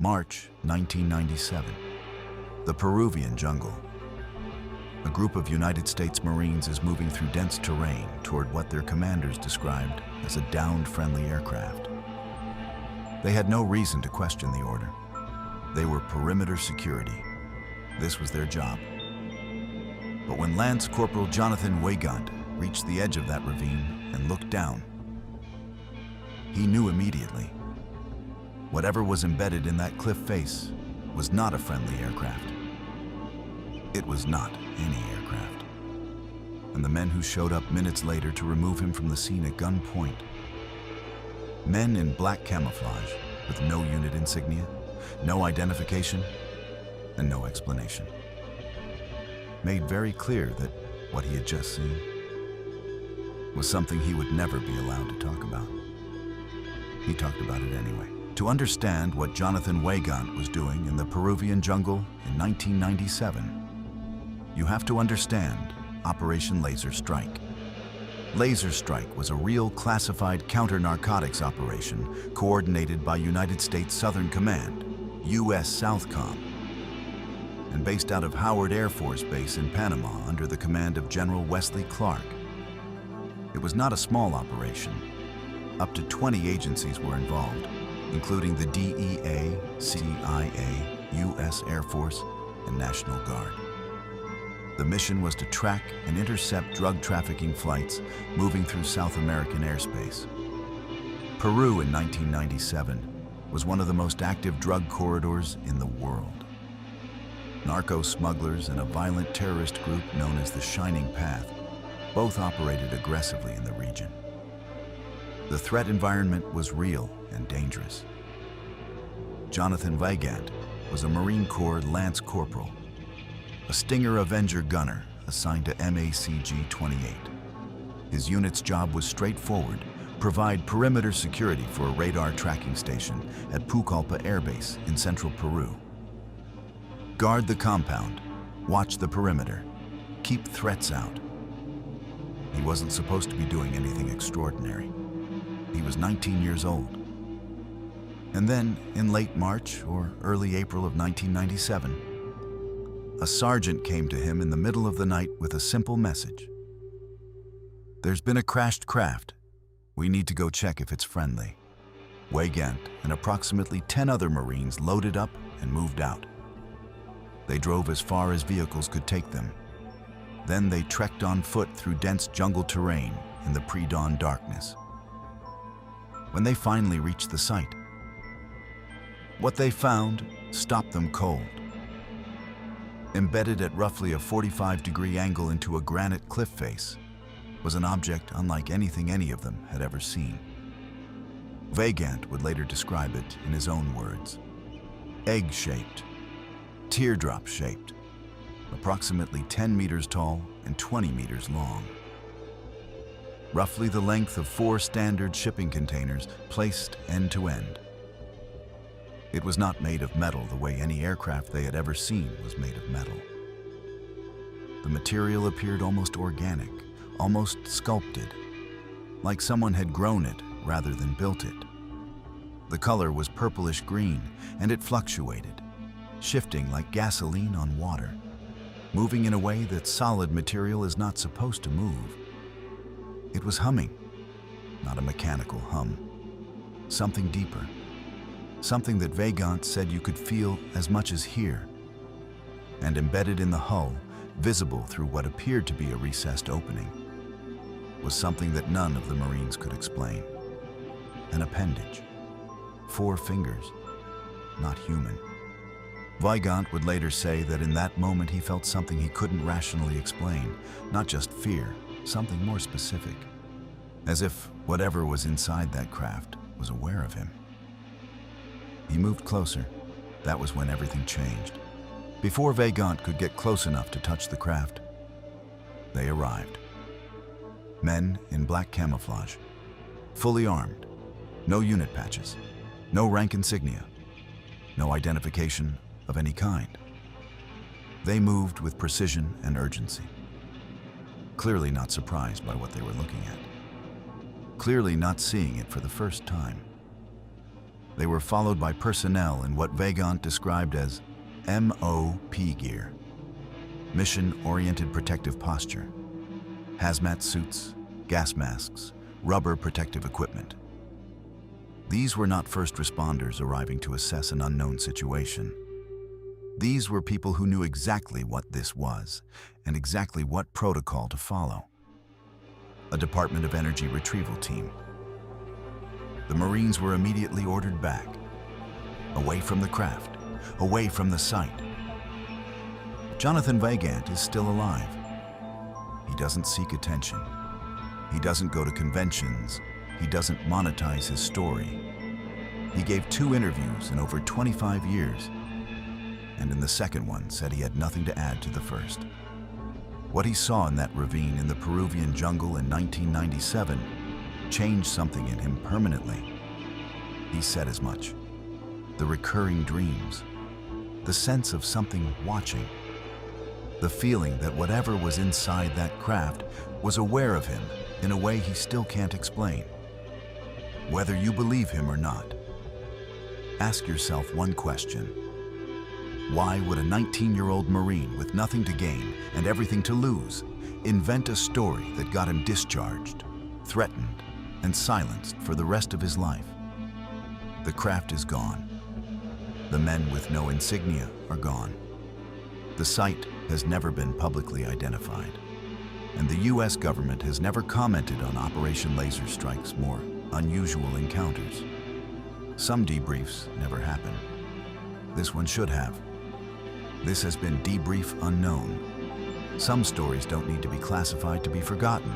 March 1997. The Peruvian jungle. A group of United States Marines is moving through dense terrain toward what their commanders described as a downed friendly aircraft. They had no reason to question the order. They were perimeter security. This was their job. But when Lance Corporal Jonathan Weygandt reached the edge of that ravine and looked down, he knew immediately. Whatever was embedded in that cliff face was not a friendly aircraft. It was not any aircraft. And the men who showed up minutes later to remove him from the scene at gunpoint. Men in black camouflage with no unit insignia, no identification, and no explanation. Made very clear that what he had just seen was something he would never be allowed to talk about. He talked about it anyway. To understand what Jonathan Weygandt was doing in the Peruvian jungle in 1997, you have to understand Operation Laser Strike. Laser Strike was a real classified counter-narcotics operation coordinated by United States Southern Command, US Southcom, and based out of Howard Air Force Base in Panama under the command of General Wesley Clark. It was not a small operation. Up to 20 agencies were involved, including the DEA, CIA, US Air Force, and National Guard. The mission was to track and intercept drug trafficking flights moving through South American airspace. Peru in 1997 was one of the most active drug corridors in the world. Narco smugglers and a violent terrorist group known as the Shining Path both operated aggressively in the region. The threat environment was real and dangerous. Jonathan Weygandt was a Marine Corps Lance Corporal, a Stinger Avenger gunner assigned to MACG-28. His unit's job was straightforward: provide perimeter security for a radar tracking station at Pucallpa Air Base in central Peru. Guard the compound, watch the perimeter, keep threats out. He wasn't supposed to be doing anything extraordinary. He was 19 years old. And then, in late March or early April of 1997, a sergeant came to him in the middle of the night with a simple message. "There's been a crashed craft. We need to go check if it's friendly." Weygandt and approximately 10 other Marines loaded up and moved out. They drove as far as vehicles could take them. Then they trekked on foot through dense jungle terrain in the pre-dawn darkness. When they finally reached the site, what they found stopped them cold. Embedded at roughly a 45-degree angle into a granite cliff face was an object unlike anything any of them had ever seen. Weygandt would later describe it in his own words: egg-shaped, teardrop-shaped, approximately 10 meters tall and 20 meters long. Roughly the length of 4 standard shipping containers placed end to end. It was not made of metal the way any aircraft they had ever seen was made of metal. The material appeared almost organic, almost sculpted, like someone had grown it rather than built it. The color was purplish green, and it fluctuated, shifting like gasoline on water, moving in a way that solid material is not supposed to move. It was humming, not a mechanical hum, something deeper. Something that Weygandt said you could feel as much as hear. And embedded in the hull, visible through what appeared to be a recessed opening, was something that none of the Marines could explain. An appendage. 4 fingers. Not human. Weygandt would later say that in that moment he felt something he couldn't rationally explain, not just fear, something more specific. As if whatever was inside that craft was aware of him. He moved closer. That was when everything changed. Before Weygandt could get close enough to touch the craft, they arrived. Men in black camouflage, fully armed, no unit patches, no rank insignia, no identification of any kind. They moved with precision and urgency, clearly not surprised by what they were looking at, clearly not seeing it for the first time. They were followed by personnel in what Weygandt described as MOP gear, mission-oriented protective posture, hazmat suits, gas masks, rubber protective equipment. These were not first responders arriving to assess an unknown situation. These were people who knew exactly what this was and exactly what protocol to follow. A Department of Energy retrieval team. The Marines were immediately ordered back, away from the craft, away from the site. Jonathan Weygandt is still alive. He doesn't seek attention. He doesn't go to conventions. He doesn't monetize his story. He gave 2 interviews in over 25 years, and in the second one said he had nothing to add to the first. What he saw in that ravine in the Peruvian jungle in 1997 changed something in him permanently. He said as much. The recurring dreams, the sense of something watching, the feeling that whatever was inside that craft was aware of him in a way he still can't explain. Whether you believe him or not, ask yourself one question. Why would a 19-year-old Marine with nothing to gain and everything to lose invent a story that got him discharged, threatened, and silenced for the rest of his life? The craft is gone. The men with no insignia are gone. The site has never been publicly identified, and the U.S. government has never commented on Operation Laser Strike's more unusual encounters. Some debriefs never happen. This one should have. This has been Debrief Unknown. Some stories don't need to be classified to be forgotten.